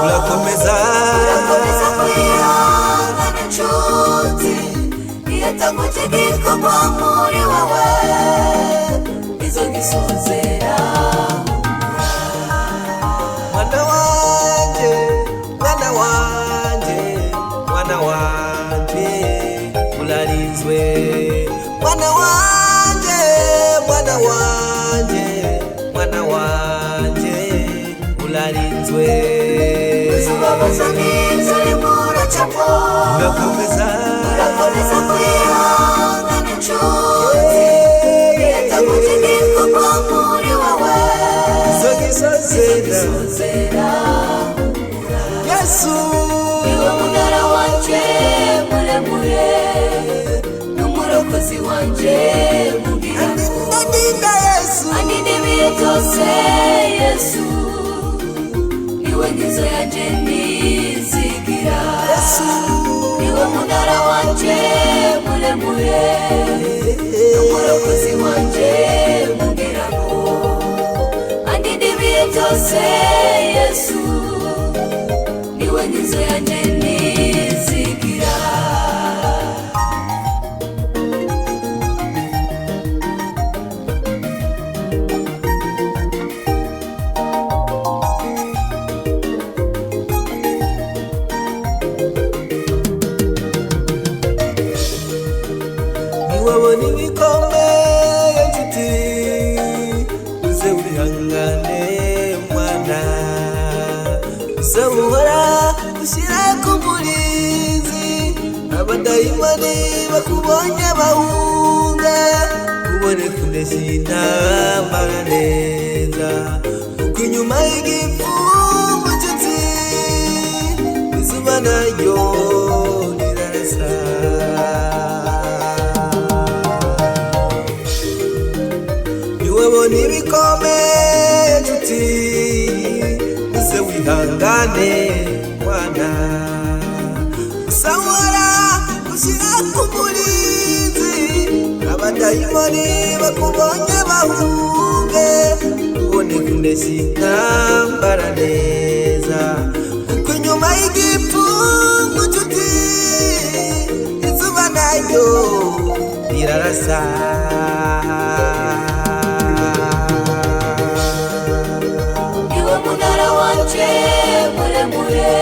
urakomeza kwihangana inshuti iyatagutegeka kwa muri wawe izo gisozera mwana wanje mwana wanje mwana wanje ularinzwe mwana wanje mwana wanje mwana wanje ularinzwe uzubabaza neza rimura chapo urakomeza kwihangana inshuti iyatagutegeka kwa muri wawe izo gisozera Yesu niwe munara wanje muremure n'umurokozi wanje mugira ndinda Yesu aninibiye byose Yesu niwe ngizo yanje nizigira Yesu niwe munara wanje muremure n'umurokozi wanje mugira aninibiye byose Yesu niwe ngizo yanje nizigira wabona ibikomeye inshuti uze wihangane mwana uze uhora ushyira ku murinzi abadayimoni bakubonye bahunga ubone kunesha intambara neza kuko inyuma y'igipfumu inshuti izuba naryo rirarasa wabona ibikomeye inshuti uze wihangane mwana usahora ushyira ku murinzi abadayimoni bakubonye bahunge ubone kunesha intambara neza kuko inyuma y'igipfumu inshuti izuba naryo rirarasa muremure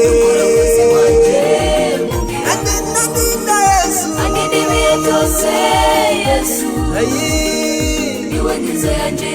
n'umurokozi wanje mugira ndinda Yesu aninibiye byose Yesu niwe ngizo yanje